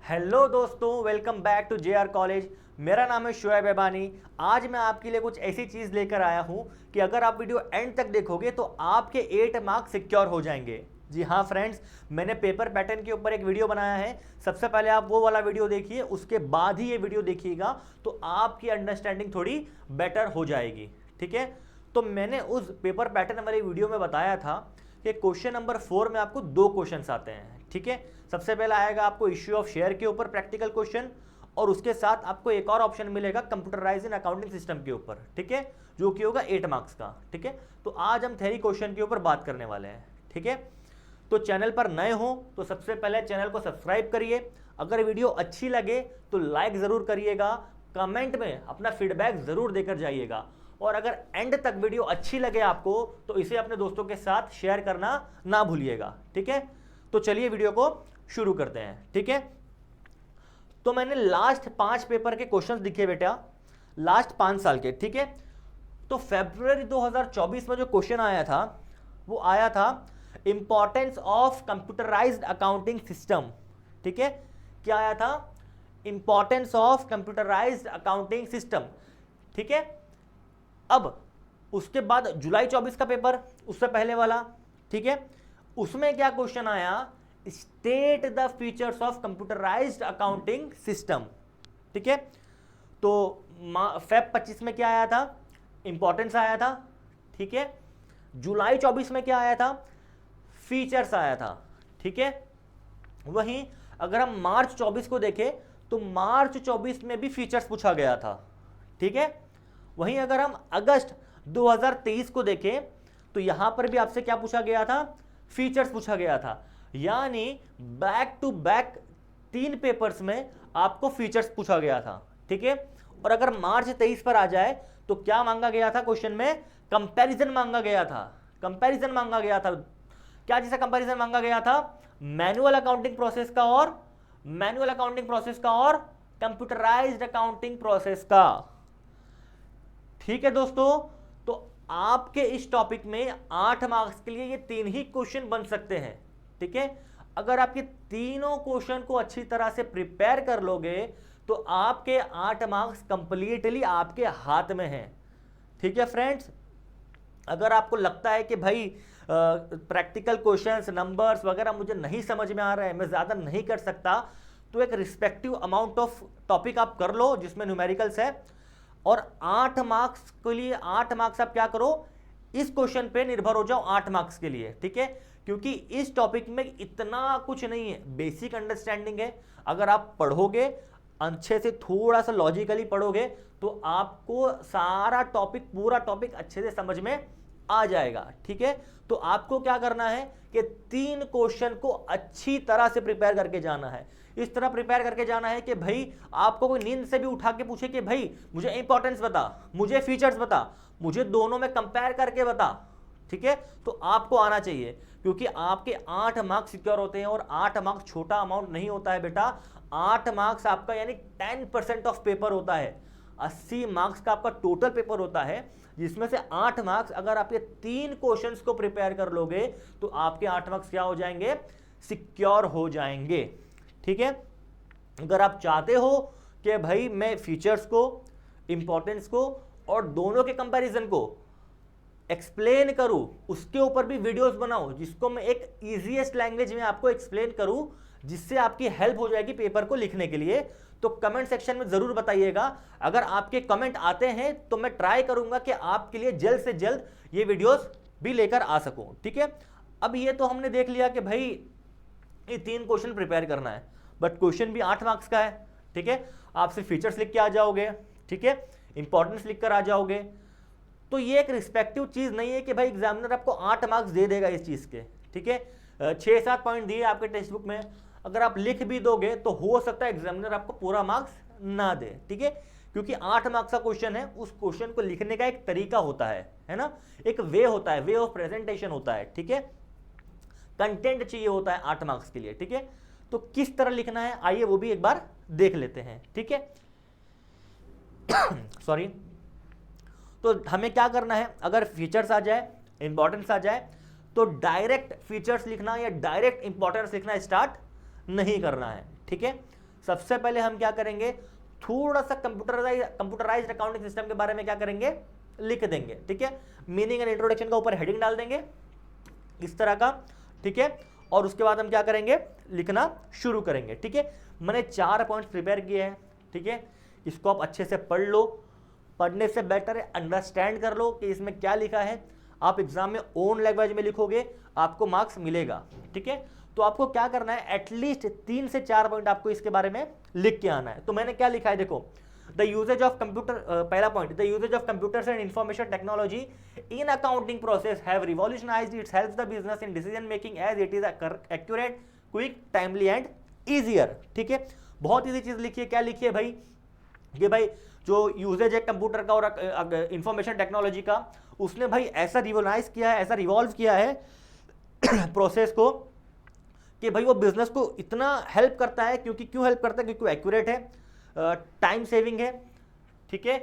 Hello दोस्तों, welcome back to JR college. मेरा नाम है शुएब एबानी। आज मैं आपके लिए कुछ ऐसी चीज़ लेकर आया हूं कि अगर आप वीडियो एंड तक देखोगे तो आपके 8 मार्क्स सिक्योर हो जाएंगे। जी हाँ फ्रेंड्स, मैंने पेपर पैटर्न के ऊपर एक वीडियो बनाया है। सबसे पहले आप वो वाला वीडियो देखिए, उसके बाद ही ये वीडियो देखिएगा तो आपकी अंडरस्टैंडिंग थोड़ी बेटर हो जाएगी। ठीक है, तो मैंने उस पेपर पैटर्न वाले वीडियो में बताया था कि क्वेश्चन नंबर 4 में आपको 2 क्वेश्चंस आते हैं। ठीक है, सबसे पहला आएगा आपको इश्यू ऑफ शेयर के ऊपर प्रैक्टिकल क्वेश्चन, और उसके साथ आपको एक और ऑप्शन मिलेगा कंप्यूटराइज्ड अकाउंटिंग सिस्टम के ऊपर। ठीक है, जो कि होगा 8 मार्क्स का। ठीक है, तो आज हम थ्योरी क्वेश्चन के ऊपर बात करने वाले हैं। ठीक है, तो चैनल पर नए हो तो सबसे पहले चैनल को सब्सक्राइब करिए। अगर वीडियो अच्छी लगे तो लाइक ज़रूर करिएगा, कमेंट में अपना फीडबैक ज़रूर देकर जाइएगा, और अगर एंड तक वीडियो अच्छी लगे आपको तो इसे अपने दोस्तों के साथ शेयर करना ना भूलिएगा। ठीक है, तो चलिए वीडियो को शुरू करते हैं। ठीक है, तो मैंने लास्ट 5 पेपर के क्वेश्चंस दिखे बेटा, लास्ट 5 साल के। ठीक है, तो फरवरी 2024 में जो क्वेश्चन आया था वो आया था importance of computerised accounting system. ठीक है, क्या आया था? Importance of computerised accounting system. ठीक है, अब उसके बाद जुलाई 24 का पेपर, उससे पहले वाला। ठीक है, उसमें क्या क्वेश्चन आया? State the features of computerised accounting system. ठीक है, तो फेब 25 में क्या आया था? इंपॉर्टेंस आया था। ठीक है, जुलाई 24 में क्या आया था? फीचर्स आया था। ठीक है, वहीं अगर हम मार्च 24 को देखें तो मार्च 24 में भी फीचर्स पूछा गया था। ठीक है, वहीं अगर हम अगस्त 2023 को देखें तो यहां पर भी आपसे क्या पूछा गया था? फीचर्स पूछा गया था। यानी बैक टू बैक 3 पेपर्स में आपको फीचर्स पूछा गया था। ठीक है, और अगर मार्च 23 पर आ जाए तो क्या मांगा गया था क्वेश्चन में? कंपैरिजन मांगा गया था। कंपैरिजन मांगा गया था। क्या जैसा कंपैरिजन मांगा गया था? मैनुअल अकाउंटिंग प्रोसेस का और कंप्यूटराइज्ड अकाउंटिंग प्रोसेस का। ठीक है दोस्तों, तो आपके इस टॉपिक में 8 मार्क्स के लिए ये 3 ही क्वेश्चन बन सकते हैं। ठीक है, अगर आपके तीनों क्वेश्चन को अच्छी तरह से प्रिपेयर कर लोगे तो आपके 8 मार्क्स कंप्लीटली आपके हाथ में हैं। ठीक है फ्रेंड्स, अगर आपको लगता है कि भाई प्रैक्टिकल क्वेश्चंस, नंबर्स वगैरह मुझे नहीं समझ में आ रहे हैं, मैं ज़्यादा नहीं कर सकता, तो एक रिस्पेक्टिव अमाउंट ऑफ टॉपिक आप कर लो जिसमें न्यूमेरिकल्स है, और 8 मार्क्स के लिए 8 मार्क्स आप क्या करो? इस क्वेश्चन पे निर्भर हो जाओ 8 मार्क्स के लिए। ठीक है, क्योंकि इस टॉपिक में इतना कुछ नहीं है, बेसिक अंडरस्टैंडिंग है। अगर आप पढ़ोगे अच्छे से, थोड़ा सा लॉजिकली पढ़ोगे तो आपको सारा टॉपिक, पूरा टॉपिक अच्छे से समझ में आ जाएगा। ठीक है, तो आपको क्या करना है कि 3 क्वेश्चन को अच्छी तरह से प्रिपेयर करके जाना है। इस तरह प्रिपेयर करके जाना है कि भाई आपको कोई नींद से भी उठा के पूछे कि भाई मुझे इंपॉर्टेंस बता, मुझे फीचर्स बता, मुझे दोनों में कंपेयर करके बता। ठीक है, तो आपको आना चाहिए, क्योंकि आपके 8 मार्क्स सिक्योर होते हैं, और 8 मार्क्स छोटा अमाउंट नहीं होता है बेटा। 8 मार्क्स आपका यानी 10% ऑफ पेपर होता है। 80 मार्क्स का आपका टोटल पेपर होता है, जिसमें से 8 मार्क्स अगर आप ये 3 क्वेश्चंस को प्रिपेयर कर लोगे तो आपके 8 मार्क्स क्या हो जाएंगे? सिक्योर हो जाएंगे। ठीक है, अगर आप चाहते हो कि भाई मैं फीचर्स को, इंपॉर्टेंस को और दोनों के कंपैरिजन को एक्सप्लेन करूं, उसके ऊपर भी वीडियोस बनाऊं जिसको मैं एक इजीएस्ट लैंग्वेज में आपको एक्सप्लेन करूं, जिससे आपकी हेल्प हो जाएगी पेपर को लिखने के लिए, तो कमेंट सेक्शन में जरूर बताइएगा। अगर आपके कमेंट आते हैं तो मैं ट्राई करूंगा कि आपके लिए जल्द से जल्द ये वीडियोस भी लेकर आ सकूं। ठीक है, अब ये तो हमने देख लिया कि भाई ये 3 क्वेश्चन प्रिपेयर करना है, बट क्वेश्चन भी 8 मार्क्स का है। ठीक है, आप सिर्फ फीचर्स लिख के आ जाओगे, ठीक है, इंपॉर्टेंस लिख कर आ जाओगे, तो ये एक रिस्पेक्टिव चीज नहीं है कि भाई एग्जामिनर आपको 8 मार्क्स दे देगा इस चीज के। ठीक है, 6-7 पॉइंट दिए आपके टेक्स्ट बुक में, अगर आप लिख भी दोगे तो हो सकता है एग्जामिनर आपको पूरा मार्क्स ना दे। ठीक है, क्योंकि 8 मार्क्स का क्वेश्चन है, उस क्वेश्चन को लिखने का एक तरीका होता है ना, एक वे होता है, वे ऑफ प्रेजेंटेशन होता है। ठीक है, कंटेंट चाहिए होता है 8 मार्क्स के लिए। ठीक है, तो किस तरह लिखना है आइए वो भी एक बार देख लेते हैं। ठीक है सॉरी, तो हमें क्या करना है? अगर फीचर्स आ जाए, इंपॉर्टेंस आ जाए, तो डायरेक्ट फीचर्स लिखना या डायरेक्ट इंपॉर्टेंस लिखना स्टार्ट नहीं करना है। ठीक है, सबसे पहले हम क्या करेंगे, थोड़ा सा कंप्यूटराइज्ड अकाउंटिंग सिस्टम के बारे में क्या करेंगे, लिख देंगे। ठीक है, मीनिंग एंड इंट्रोडक्शन का ऊपर हेडिंग डाल देंगे इस तरह का। ठीक है, और उसके बाद हम क्या करेंगे, लिखना शुरू करेंगे। ठीक है, मैंने 4 पॉइंट्स प्रिपेयर किए हैं। ठीक है, इसको आप अच्छे से पढ़ लो, पढ़ने से बेटर है अंडरस्टैंड कर लो कि इसमें क्या लिखा है। आप एग्जाम में ओन लैंग्वेज में लिखोगे, आपको मार्क्स मिलेगा। ठीक है, तो आपको क्या करना है, एटलीस्ट 3 से 4 पॉइंट आपको इसके बारे में लिख के आना है। तो मैंने क्या लिखा है, देखो, द यूजेज ऑफ कंप्यूटर, पहला point, the uses of computers and information technology in accounting process have revolutionised, it helps the business in decision making as it is accurate, quick, timely and easier. ठीक है, बहुत easy चीज लिखी है। क्या लिखी है भाई, कि भाई जो यूजेज है कंप्यूटर का और इंफॉर्मेशन टेक्नोलॉजी का, उसने भाई ऐसा रिवॉल्यूशनाइज किया है, ऐसा रिवॉल्व किया है प्रोसेस को, कि भाई वो बिजनेस को इतना हेल्प करता है। क्योंकि क्यों हेल्प करता है, क्योंकि वो एक्यूरेट है, टाइम सेविंग है, ठीक है,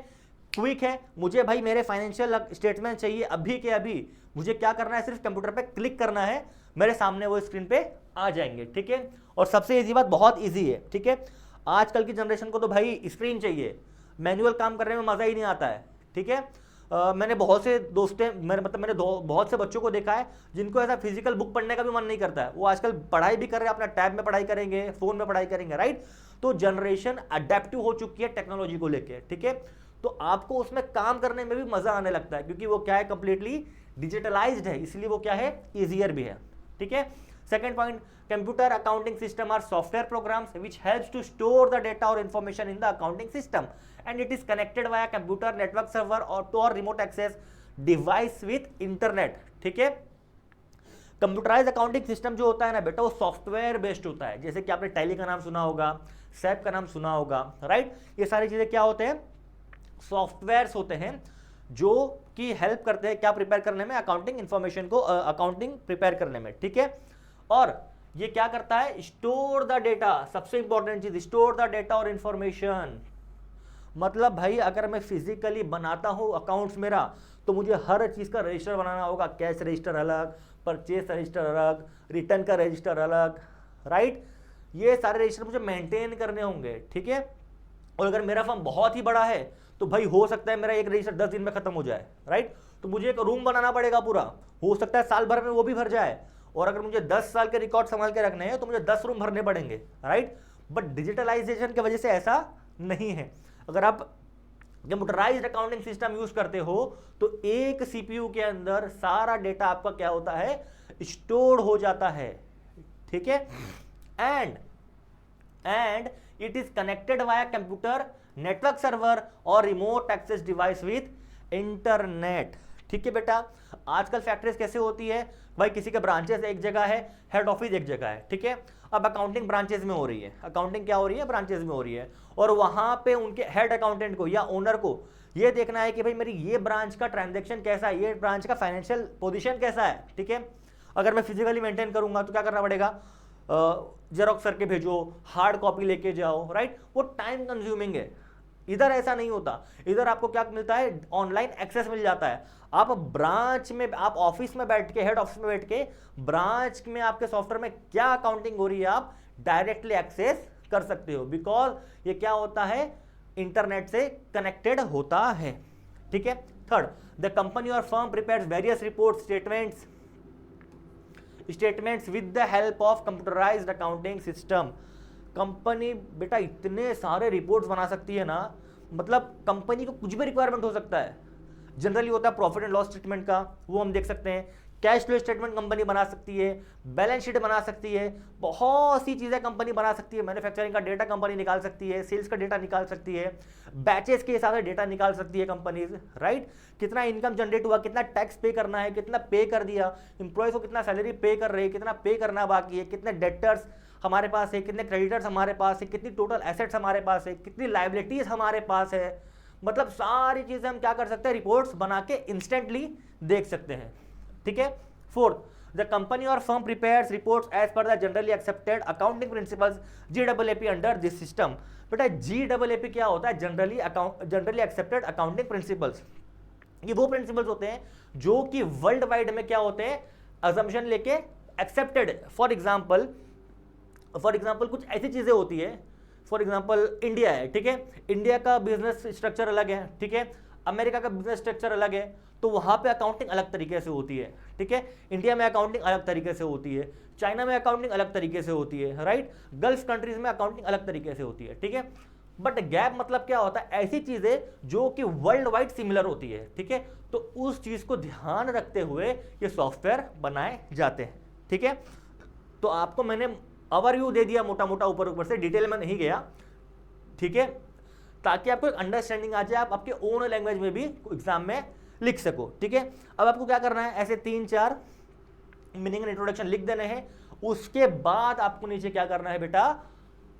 क्विक है। मुझे भाई मेरे फाइनेंशियल स्टेटमेंट चाहिए अभी के अभी, मुझे क्या करना है, सिर्फ कंप्यूटर पे क्लिक करना है, मेरे सामने वो स्क्रीन पे आ जाएंगे। ठीक है, और सबसे इजी बात, बहुत इजी है। ठीक है, आजकल की जनरेशन को तो भाई स्क्रीन चाहिए, मैनुअल काम करने में मजा ही नहीं आता है। ठीक है, मैंने बहुत से मैंने बहुत से बच्चों को देखा है जिनको ऐसा फिजिकल बुक पढ़ने का भी मन नहीं करता है। वो आजकल पढ़ाई भी कर रहे हैं, अपना टैब में पढ़ाई करेंगे, फोन में पढ़ाई करेंगे, राइट। तो जनरेशन अडेप्टिव हो चुकी है टेक्नोलॉजी को लेके। ठीक है, तो आपको उसमें काम करने में भी मजा आने लगता है, क्योंकि वो क्या है, कंप्लीटली डिजिटलाइज्ड है, इसलिए वो क्या है, ईजियर भी है। ठीक है, second point, computer accounting system are software programs which helps to store the data और information in the accounting system and it is connected via computer network server or remote access device with internet। ठीक है, computerise accounting system जो होता है ना बेटा, वो software based होता है। जैसे कि आपने टैली का नाम सुना होगा, सैप का नाम सुना होगा, राइट। ये सारी चीजें क्या होते हैं, सॉफ्टवेयर्स होते हैं जो कि हेल्प करते हैं क्या प्रिपेयर करने में, अकाउंटिंग इंफॉर्मेशन को, अकाउंटिंग प्रिपेयर करने में। ठीक है, और ये क्या करता है, स्टोर द डेटा, सबसे इंपॉर्टेंट चीज, स्टोर द डेटा और इंफॉर्मेशन। मतलब भाई अगर मैं फिजिकली बनाता हूं अकाउंट्स मेरा, तो मुझे हर चीज का रजिस्टर बनाना होगा, कैश रजिस्टर अलग, परचेस रजिस्टर अलग, रिटर्न का रजिस्टर अलग, राइट। ये सारे रजिस्टर मुझे मेंटेन करने होंगे। ठीक है, और अगर मेरा फर्म बहुत ही बड़ा है तो भाई हो सकता है मेरा एक रजिस्टर 10 दिन में खत्म हो जाए, राइट। तो मुझे एक रूम बनाना पड़ेगा पूरा, हो सकता है साल भर में वो भी भर जाए। और अगर मुझे 10 साल के रिकॉर्ड संभाल के रखने हैं तो मुझे 10 रूम भरने पड़ेंगे, राइट। बट डिजिटलाइजेशन की वजह से ऐसा नहीं है। अगर आप कंप्यूटराइज्ड अकाउंटिंग सिस्टम यूज करते हो तो एक सीपीयू के अंदर सारा डेटा आपका क्या होता है, स्टोर हो जाता है। ठीक है, and it is connected via computer network server और remote access device with internet. ठीक है बेटा, आजकल फैक्ट्रीज कैसे होती है भाई, किसी के ब्रांचेस एक जगह है, हेड ऑफिस एक जगह है। ठीक है, अब अकाउंटिंग ब्रांचेस में हो रही है, अकाउंटिंग क्या हो रही है, ब्रांचेस में हो रही है। और वहां पे उनके हेड अकाउंटेंट को या ओनर को ये देखना है कि भाई मेरी ये ब्रांच का ट्रांजैक्शन कैसा है, ये ब्रांच का फाइनेंशियल पोजीशन कैसा है। ठीक है, अगर मैं फिजिकली मेंटेन करूंगा तो क्या करना पड़ेगा, जेरोक्स करके भेजो, हार्ड कॉपी लेके जाओ, राइट। वो टाइम कंज्यूमिंग है। इधर ऐसा नहीं होता, इधर आपको क्या मिलता है, ऑनलाइन एक्सेस मिल जाता है। आप ब्रांच में, आप ऑफिस में बैठ के, हेड ऑफिस में बैठ के, ब्रांच में आपके सॉफ्टवेयर में क्या अकाउंटिंग हो रही है आप डायरेक्टली एक्सेस कर सकते हो, बिकॉज ये क्या होता है, इंटरनेट से कनेक्टेड होता है। ठीक है, थर्ड, द कंपनी और firm prepares various report statements with the help of computerised accounting system. Company बेटा इतने सारे रिपोर्ट्स बना सकती है ना, मतलब कंपनी को कुछ भी रिक्वायरमेंट हो सकता है। जनरली होता है प्रॉफिट एंड लॉस स्टेटमेंट का, वो हम देख सकते हैं, कैश फ्लो स्टेटमेंट कंपनी बना सकती है, बैलेंस शीट बना सकती है, बहुत सी चीजें कंपनी बना सकती है। मैन्युफैक्चरिंग का डेटा कंपनी निकाल सकती है, सेल्स का डेटा निकाल सकती है, बैचेस के हिसाब से डेटा निकाल सकती है कंपनीज, राइट। कितना इनकम जनरेट हुआ, कितना टैक्स पे करना है, कितना पे कर दिया, इंप्लॉयज को कितना सैलरी पे कर रहे हैं, कितना पे करना बाकी है, कितने डेटर्स हमारे पास है, कितने क्रेडिटर्स हमारे पास है, कितनी टोटल एसेट्स हमारे पास है, कितनी लायबिलिटीज हमारे पास है। मतलब सारी चीजें हम क्या कर सकते हैं, रिपोर्ट्स बना के इंस्टेंटली देख सकते हैं। ठीक है, फोर्थ, द कंपनी और firm prepares reports as per the generally accepted accounting principles GAAP under this system. बेटा GAAP क्या होता है, जनरली एक्सेप्टेड अकाउंटिंग प्रिंसिपल्स। ये वो प्रिंसिपल्स होते हैं जो कि वर्ल्ड वाइड में क्या होते हैं, अजम्पशन लेके एक्सेप्टेड। फॉर एग्जाम्पल कुछ ऐसी चीजें होती है फॉर एग्जांपल इंडिया है, ठीक है, इंडिया का बिजनेस स्ट्रक्चर अलग है, ठीक है, अमेरिका का बिजनेस स्ट्रक्चर अलग है, तो वहां पे अकाउंटिंग अलग तरीके से होती है, ठीक है, इंडिया में अकाउंटिंग अलग तरीके से होती है, चाइना में अकाउंटिंग अलग तरीके से होती है, राइट, गल्फ कंट्रीज में अकाउंटिंग अलग तरीके से होती है, ठीक है। बट गैप मतलब क्या होता है, ऐसी चीजें जो कि वर्ल्ड वाइड सिमिलर होती है, ठीक है, तो उस चीज को ध्यान रखते हुए ये सॉफ्टवेयर बनाए जाते हैं, ठीक है। तो आपको मैंने ओवरव्यू दे दिया मोटा मोटा, ऊपर ऊपर से, डिटेल में नहीं गया, ठीक है, ताकि आपको एक अंडरस्टैंडिंग आ जाए, आप आपके ओन लैंग्वेज में भी एग्जाम में लिख सको, ठीक है। अब आपको क्या करना है, ऐसे 3-4 मीनिंग एंड इंट्रोडक्शन लिख देने हैं, उसके बाद आपको नीचे क्या करना है बेटा,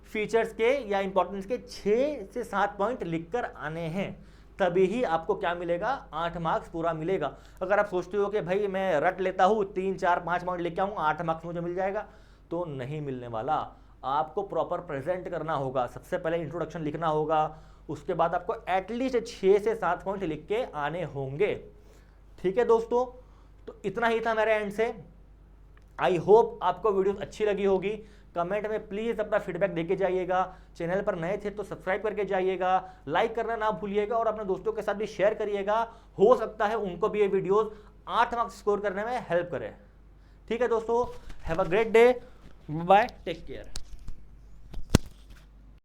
फीचर्स के या इंपॉर्टेंस के 6 से 7 पॉइंट लिखकर आने हैं, तभी ही आपको क्या मिलेगा, 8 मार्क्स पूरा मिलेगा। अगर आप सोचते हो कि भाई मैं रट लेता हूं, 3-4-5 पॉइंट लिख के आऊंगा, 8 मार्क्स मुझे मिल जाएगा, तो नहीं मिलने वाला। आपको प्रॉपर प्रेजेंट करना होगा, सबसे पहले इंट्रोडक्शन लिखना होगा, उसके बाद आपको एटलीस्ट 6 से 7 पॉइंट लिख के आने होंगे, ठीक है दोस्तों। तो इतना ही था मेरे एंड से। आई होप आपको वीडियो अच्छी लगी होगी। कमेंट में प्लीज अपना फीडबैक देके जाइएगा। चैनल पर नए थे तो सब्सक्राइब करके जाइएगा, लाइक करना ना भूलिएगा और अपने दोस्तों के साथ भी शेयर करिएगा, हो सकता है उनको भी ये वीडियोस 8 मार्क्स स्कोर करने में हेल्प करे। ठीक है दोस्तों, have a great day, bye, take care.